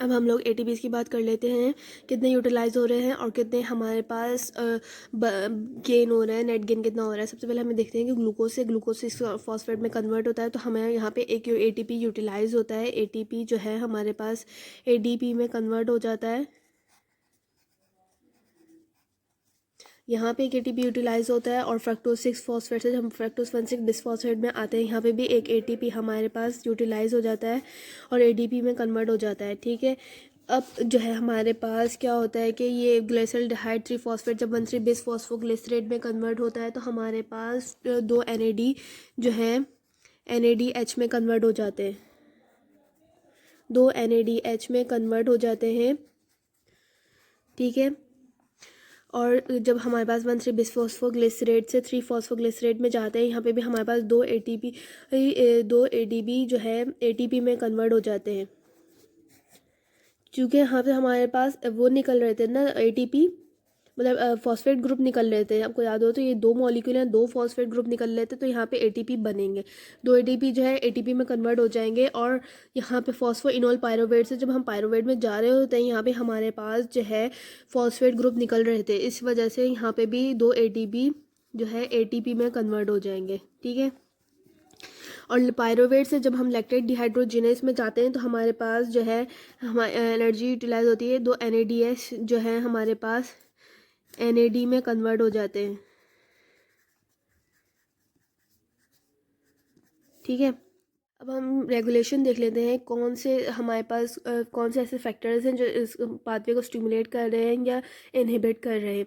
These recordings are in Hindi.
अब हम लोग एटीपीज़ की बात कर लेते हैं, कितने यूटिलाइज़ हो रहे हैं और कितने हमारे पास गेन हो रहा है, नेट गेन कितना हो रहा है। सबसे पहले हमें देखते हैं कि ग्लूकोज से ग्लूकोज सिक्स फॉस्फेट में कन्वर्ट होता है, तो हमें यहाँ पे एक एटीपी यूटिलाइज़ होता है। एटीपी जो है हमारे पास एडीपी में कन्वर्ट हो जाता है। यहाँ पे एक एटीपी यूटिलाइज होता है और फ्रक्टोज सिक्स फॉस्फेट से हम फ्रक्टोज 1,6 बिसफॉस्फेट में आते हैं। यहाँ पे भी एक एटीपी हमारे पास यूटिलाइज हो जाता है और एडीपी में कन्वर्ट हो जाता है। ठीक है, अब जो है हमारे पास क्या होता है कि ये ग्लिसरॉल्डिहाइड 3 फॉस्फेट जब 1,3 बिसफॉस्फोग्लिसरेट में कन्वर्ट होता है, तो हमारे पास दो एनएडी जो है NADH में कन्वर्ट हो जाते हैं, दो NADH में कन्वर्ट हो जाते हैं। ठीक है, और जब हमारे पास 1,3 बिसफॉस्फोग्लिसरेट से 3 फॉस्फोग्लिसरेट में जाते हैं, यहाँ पे भी हमारे पास दो ADP जो है ATP में कन्वर्ट हो जाते हैं। क्योंकि यहाँ पे हमारे पास वो निकल रहे थे ना ATP, मतलब फॉस्फेट ग्रुप निकल रहे थे। आपको याद हो तो ये दो मॉलिक्यूल हैं, दो फॉस्फेट ग्रुप निकल रहे थे, तो यहाँ पे ATP बनेंगे। दो ATP जो है ATP में कन्वर्ट हो जाएंगे और यहाँ पे फॉस्फोइनोल पायरोवेट से जब हम पायरोवेट में जा रहे होते हैं, यहाँ पे हमारे पास जो है फॉस्फेट ग्रुप निकल रहे थे। इस वजह से यहाँ पे भी दो ATP जो है ATP में कन्वर्ट हो जाएंगे। ठीक है, और पायरोवेट से जब हम लैक्टेट डिहाइड्रोजिनेस में जाते हैं, तो हमारे पास जो है हमारी एनर्जी यूटिलाइज होती है। दो NADH जो है हमारे पास NAD में कन्वर्ट हो जाते हैं। ठीक है, अब हम रेगुलेशन देख लेते हैं, कौन से हमारे पास कौन से ऐसे फैक्टर्स हैं जो इस पाथवे को स्टिमुलेट कर रहे हैं या इनहिबिट कर रहे हैं।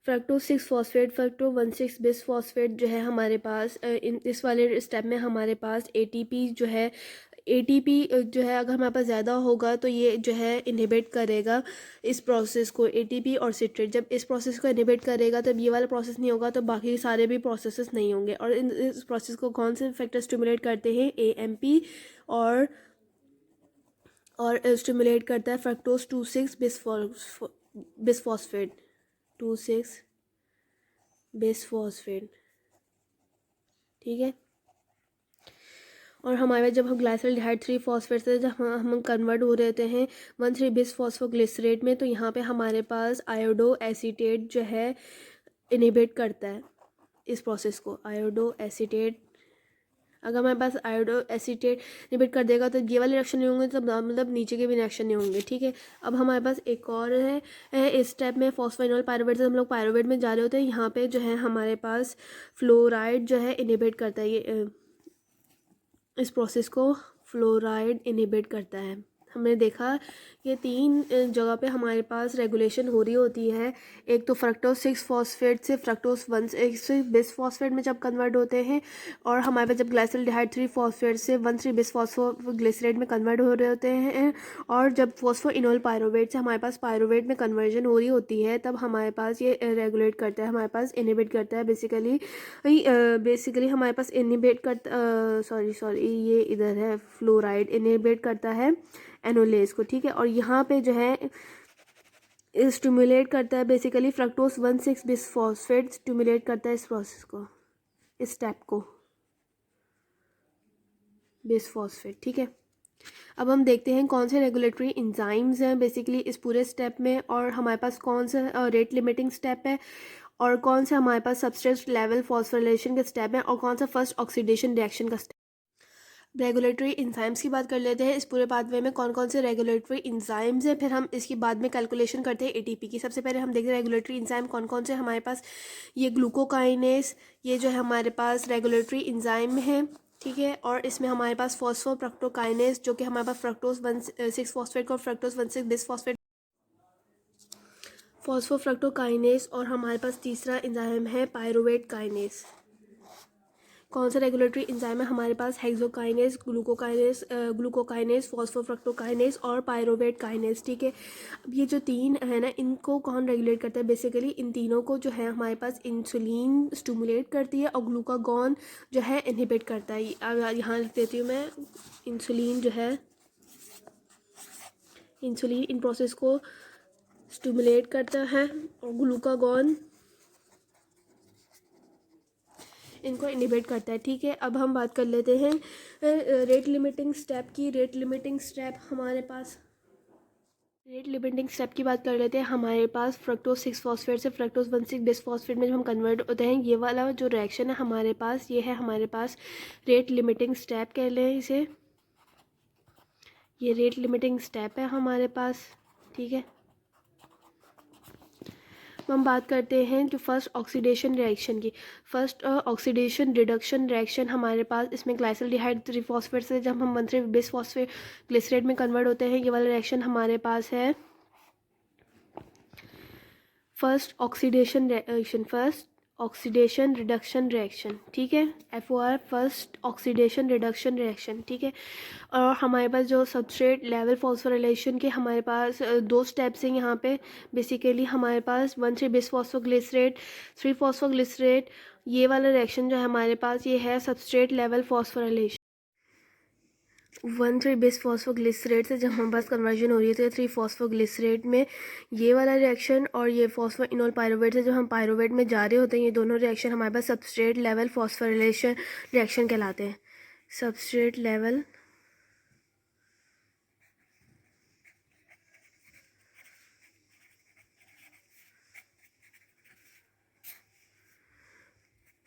फ्रक्टोज 6 फॉस्फेट, फ्रक्टोज 1,6 बिसफॉस्फेट जो है हमारे पास इस वाले स्टेप में हमारे पास ATP जो है ATP जो है अगर हमारे पास ज़्यादा होगा तो ये जो है इनहिबिट करेगा इस प्रोसेस को। ATP और सिट्रेट जब इस प्रोसेस को इनहिबिट करेगा तब ये वाला प्रोसेस नहीं होगा, तो बाकी सारे भी प्रोसेसेस नहीं होंगे। और इस प्रोसेस को कौन से फैक्टर स्टिमुलेट करते हैं? AMP और स्टिमुलेट करता है फ्रक्टोज 2,6 बिसफॉस्फेट 2,6 बिसफॉस्फेट। ठीक है, और हमारे जब हम ग्लाइसरॉल्डिहाइड 3 फॉस्फेट से जब हम कन्वर्ट हो रहते हैं 1,3 बिसफॉस्फोग्लिसरेट में, तो यहाँ पे हमारे पास आयोडो एसीटेट जो है इनहिबिट करता है इस प्रोसेस को। आयोडो एसीटेट, अगर हमारे पास आयोडो एसीटेट इनहिबिट कर देगा तो ये वाले रिएक्शन नहीं होंगे, तो मतलब नीचे के भी रिएक्शन नहीं होंगे। ठीक है, अब हमारे पास एक और है इस स्टेप में फॉस्फोइनोल पायरोवेट से हम लोग पायरोवेट में जा रहे होते हैं। यहाँ पे जो है हमारे पास फ्लोराइड जो है इनहिबिट करता है, ये इस प्रोसेस को फ्लोराइड इनहिबिट करता है। हमने देखा कि तीन जगह पे हमारे पास रेगुलेशन हो रही होती है। एक तो फ्रक्टोज 6 फॉस्फेट से फ्रक्टोज 1,6 बिसफॉस्फेट में जब कन्वर्ट होते हैं, और हमारे पास जब ग्लाइसरॉल्डिहाइड 3 फॉस्फेट से 1,3 बिसफॉस्फोग्लिसरेट में कन्वर्ट हो रहे होते हैं, और जब फॉस्फोइनोल पायरोवेट से हमारे पास पायरोवेट में कन्वर्जन हो रही होती है, तब हमारे पास ये रेगुलेट करता है, हमारे पास इनहिबिट करता है। बेसिकली हमारे पास इनहिबिट करता सॉरी ये इधर है, फ्लोराइड इनहिबिट करता है एनोलेज को। ठीक है, और यहाँ पे जो है स्टिमुलेट करता है बेसिकली फ्रक्टोज 1,6 बिसफॉस्फेट स्टिमुलेट करता है इस प्रोसेस को, इस स्टेप को, बिसफॉस्फेट। ठीक है, अब हम देखते हैं कौन से रेगुलेटरी इंजाइम्स हैं बेसिकली इस पूरे स्टेप में, और हमारे पास कौन सा रेट लिमिटिंग स्टेप है, और कौन सा हमारे पास सबस्ट्रेट लेवल फॉस्फोरिलेशन का स्टेप है, और कौन सा फर्स्ट ऑक्सीडेशन रिएक्शन का स्टेप। रेगुलेटरी इंजाइम्स की बात कर लेते हैं, इस पूरे पाथवे में कौन कौन से रेगुलेटरी इंजाइम्स हैं, फिर हम इसकी बाद में कैलकुलेशन करते हैं ATP की। सबसे पहले हम देखते हैं रेगुलेटरी इंजाइम कौन कौन से हमारे पास। ये ग्लूकोकाइनेस, ये जो है हमारे पास रेगुलेटरी इंजाइम है। ठीक है, और इसमें हमारे पास फॉस्फोफ्रक्टोकाइनेस जो कि हमारे पास फ्रक्टोज 1,6 फॉस्फेट और फ्रक्टोज 1,6 बिसफॉस्फेट फॉस्फोफ्रक्टोकाइनेस, और हमारे पास तीसरा इंजाइम है पायरुवेट काइनेस। कौन सा रेगुलेटरी इंजाइम है हमारे पास? हेक्सोकाइनेस, ग्लूकोकाइनेस, फॉस्फोफ्रक्टोकाइनेस और पायरोवेट काइनेस। ठीक है, अब ये जो तीन है ना, इनको कौन रेगुलेट करता है? बेसिकली इन तीनों को जो है हमारे पास इंसुलिन स्टिमुलेट करती है और ग्लूकागॉन जो है इनहिबिट करता है। अब यहाँ लिख देती हूँ मैं, इंसुलिन जो है, इंसुलिन इन प्रोसेस को स्टिमुलेट करता है और ग्लूकागॉन इनको इनहिबिट करता है। ठीक है, अब हम बात कर लेते हैं रेट लिमिटिंग स्टेप की। रेट लिमिटिंग स्टेप हमारे पास रेट लिमिटिंग स्टेप की बात कर लेते हैं। हमारे पास फ्रक्टोज 6 फॉस्फेट से फ्रक्टोज 1,6 बिस फॉस्फेट में जब हम कन्वर्ट होते हैं, ये वाला जो रिएक्शन है हमारे पास, ये है हमारे पास रेट लिमिटिंग स्टेप कह लें इसे। ये रेट लिमिटिंग स्टेप है हमारे पास, ठीक है। हम बात करते हैं जो फर्स्ट ऑक्सीडेशन रिएक्शन की। फर्स्ट ऑक्सीडेशन रिडक्शन रिएक्शन हमारे पास, इसमें ग्लाइसिल्डिहाइड 3 फॉस्फेट से जब हम 1,3 बिस फॉस्फेट ग्लिसरेट में कन्वर्ट होते हैं, ये वाला रिएक्शन हमारे पास है first oxidation reaction, first oxidation reduction reaction, ठीक है। FOR first oxidation reduction reaction, ठीक है। और हमारे पास जो सबस्ट्रेट लेवल फॉस्फोराइलेशन के हमारे पास दो स्टेप्स हैं यहाँ पे। बेसिकली हमारे पास 1,3 बिस फॉस्फोग्लिसरेट 3 फॉस्फोग्लिसरेट, ये वाला रिएक्शन जो है हमारे पास, ये है सबस्ट्रेट लेवल फॉस्फोराइलेशन। 1,3 बिस फॉस्फोग्लिसरेट से जब हमारे पास कन्वर्जन हो रही है तो 3 फॉस्फोग्लिसरेट में ये वाला रिएक्शन, और ये फॉस्फो इनोल पायरुवेट से जब हम पायरुवेट में जा रहे होते हैं, ये दोनों रिएक्शन हमारे पास सबस्ट्रेट लेवल फॉस्फोराइलेशन रिएक्शन कहलाते हैं। Substrate level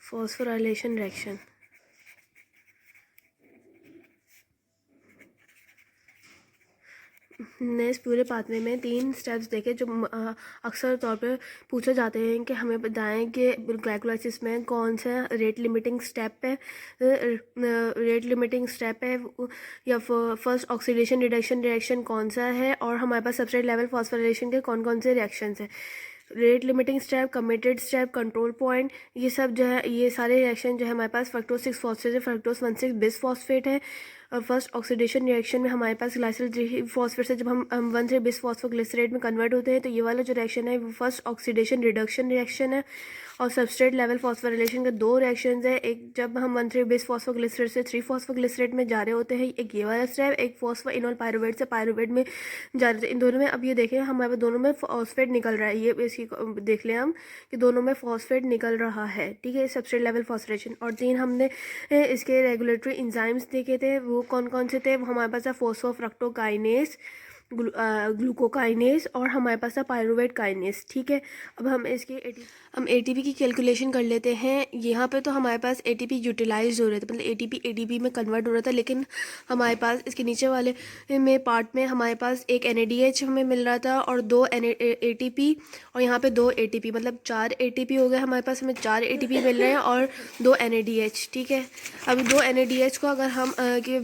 phosphorylation reaction. ने इस पूरे पाथवे में 3 स्टेप्स देखे जो अक्सर तौर पे पूछे जाते हैं कि हमें बताएं कि ग्लाइकोलाइसिस में कौन सा रेट लिमिटिंग स्टेप है, रेट लिमिटिंग स्टेप है, या फर्स्ट ऑक्सीडेशन रिडक्शन रिएक्शन कौन सा है, और हमारे पास सबस्ट्रेट लेवल फॉस्फोराइलेशन के कौन कौन से रिएक्शंस हैं। Rate limiting step, committed step, control point, ये सब जो है, ये सारे रिएक्शन जो है हमारे पास फ्रक्टोज 6 फॉस्फेट से फ्रक्टोज 1,6 बिस फॉस्फेट है। और फर्स्ट ऑक्सीडेशन रिएक्शन में हमारे पास ग्लाइसिल 3 फॉस्फेट से जब हम 1,3 बिस फॉस्फोग्लिसरेट में कन्वर्ट होते हैं, तो ये वाला जो रिएक्शन है वो फर्स्ट ऑक्सीडेशन रिडक्शन रिएक्शन है। और सबस्ट्रेट लेवल फॉस्फोराइलेशन के दो रिएक्शंस है, एक जब हम 1,3 बिस फॉस्फोग्लिसरेट से 3 फॉस्फोग्लिसरेट में जा रहे होते हैं, एक ये वाला स्टेप, एक फॉस्फो इनोल पायरुवेट से पायरुवेट में जा रहे थे। इन दोनों में अब ये देखें हमारे पास दोनों में फॉस्फेट निकल रहा है, ये इसकी देख लें हम कि दोनों में फॉस्फेट निकल रहा है, ठीक है, सबस्ट्रेट लेवल फॉस्फोरेशन। और 3 हमने इसके रेगुलेटरी एंजाइम्स देखे थे, वो कौन कौन से थे, वो हमारे पास है फोस्फोफ्रक्टोकाइनेस, ग्लूकोकाइनेस, और हमारे पास है पायरुवेट काइनेस, ठीक है। अब हम हम ATP की कैलकुलेशन कर लेते हैं। यहाँ पे तो हमारे पास ATP यूटिलाइज हो रहे थे, मतलब ATP ADP में कन्वर्ट हो रहा था, लेकिन हमारे पास इसके नीचे वाले में पार्ट में हमारे पास एक NADH हमें मिल रहा था और 2 ATP, और यहाँ पे 2 ATP, मतलब 4 ATP हो गए हमारे पास, हमें 4 ATP मिल रहे हैं और 2 NADH, ठीक है। अब 2 NADH को अगर हम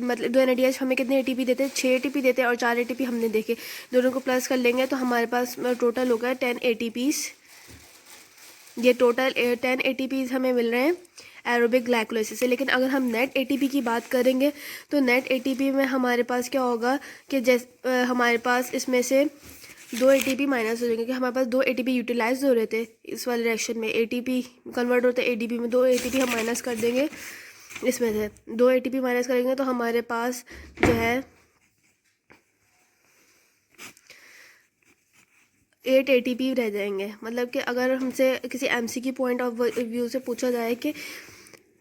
मतलब 2 NADH हमें कितने ATP देते हैं, 6 ATP देते हैं, और 4 ATP हमने देखे, दोनों को प्लस कर लेंगे तो हमारे पास टोटल हो गया 10 ATPs। ये टोटल 10 ATPs हमें मिल रहे हैं एरोबिक ग्लाइकोलाइसिस से। लेकिन अगर हम नेट ATP की बात करेंगे तो नेट ATP में हमारे पास क्या होगा कि जैसे हमारे पास इसमें से 2 ATP माइनस हो जाएंगे, कि हमारे पास 2 ATP यूटिलाइज हो रहे थे इस वाले रिएक्शन में, ATP कन्वर्ट होते हैं ADP में, 2 ATP हम माइनस कर देंगे, इसमें से 2 ATP माइनस करेंगे तो हमारे पास जो है 8 ATP रह जाएंगे। मतलब कि अगर हमसे किसी MCQ पॉइंट ऑफ व्यू से पूछा जाए कि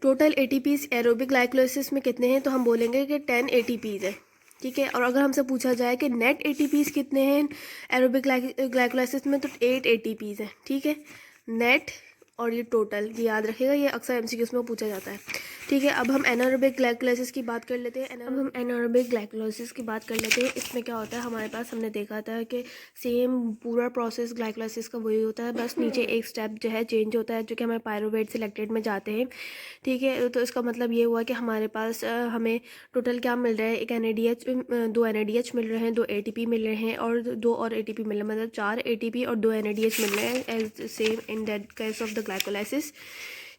टोटल ATPs एरोबिक ग्लाइकोलाइसिस में कितने हैं, तो हम बोलेंगे कि 10 ATPs है, ठीक है। और अगर हमसे पूछा जाए कि नेट ATPs कितने हैं एरोबिक ग्लाइकोलाइसिस में, तो 8 ATPs है, ठीक है, नेट और ये टोटल, ये याद रखिएगा, ये अक्सर MCQs में पूछा जाता है, ठीक है। अब हम एनारोबिक ग्लाइकोलाइसिस की बात कर लेते हैं। अब हम एनारोबिक ग्लाइकोलाइसिस की बात कर लेते हैं। इसमें क्या होता है हमारे पास, हमने देखा था कि सेम पूरा प्रोसेस ग्लाइकोलाइसिस का वही होता है, बस नीचे एक स्टेप जो है चेंज होता है, जो कि हमें पायरुवेट से लैक्टेट में जाते हैं, ठीक है। तो इसका मतलब ये हुआ कि हमारे पास हमें टोटल क्या मिल रहा है, एक NADH, 2 NADH मिल रहे हैं, 2 ATP मिल रहे हैं, और 2 और ATP मिल रहे हैं, मतलब 4 ATP और 2 NADH मिल रहे हैं as same in that case of the glycolysis,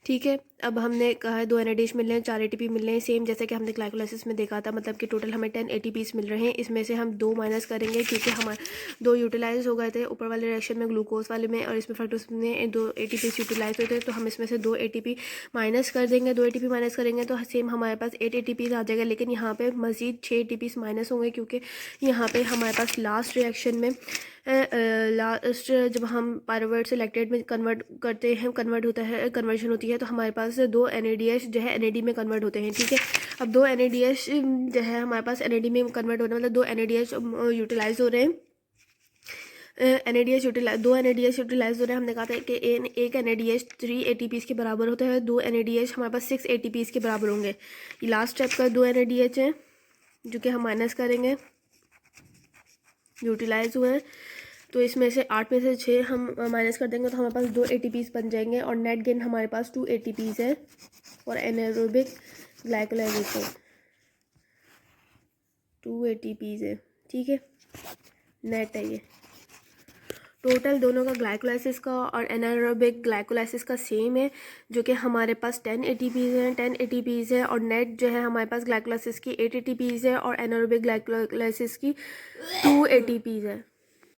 ठीक है। अब हमने कहा है 2 NADH मिल रहे हैं, 4 ATP मिल रहे हैं, सेम जैसे कि हमने ग्लाइकोलाइसिस में देखा था, मतलब कि टोटल हमें 10 ATPs मिल रहे हैं। इसमें से हम 2 माइनस करेंगे क्योंकि हमारे 2 यूटिलाइज हो गए थे ऊपर वाले रिएक्शन में, ग्लूकोज वाले में, और इसमें फ्रक्टोज में 2 ATPs यूटिलाइज होते हैं, तो हम इसमें से 2 ATP माइनस कर देंगे। 2 ATP माइनस करेंगे तो सेम हमारे पास 8 ATPs आ जाएगा, लेकिन यहाँ पर मज़ीद 6 ATPs माइनस होंगे, क्योंकि यहाँ पर हमारे पास लास्ट रिएक्शन में लास्ट जब हम पायरुवेट से लैक्टेट में कन्वर्ट करते हैं, कन्वर्शन होती है, तो हमारे पास 2 NADH जो है NAD में कन्वर्ट होते हैं, ठीक है। अब 2 NADH जो है हमारे पास NAD में कन्वर्ट होने, मतलब 2 NADH यूटिलाइज हो रहे हैं, NADH यूटिलाइज, 2 NADH यूटिलाइज हो रहे हैं। हमने कहा था कि एक NADH 3 ATPs के बराबर होता है, 2 NADH हमारे पास 6 ATPs के बराबर होंगे। ये लास्ट स्टेप का 2 NADH है जो कि हम माइनस करेंगे, यूटिलाइज हुए हैं। तो इसमें से 8 में से 6 हम माइनस कर देंगे तो हमारे पास 2 ATPs बन जाएंगे और नेट गेन हमारे पास 2 ATPs है और एनारोबिक ग्लाइकोलाइजेशन 2 ATPs है, ठीक है, नेट है ये। टोटल दोनों का ग्लाइकोलाइसिस का और एनारोबिक ग्लाइकोलाइसिस का सेम है, जो कि हमारे पास 10 ATPs हैं, 10 ATPs है और नेट जो है हमारे पास ग्लाइकोलाइसिस की 8 ATPs है और एनारोबिक ग्लाइकोलाइसिस की 2 ATPs है।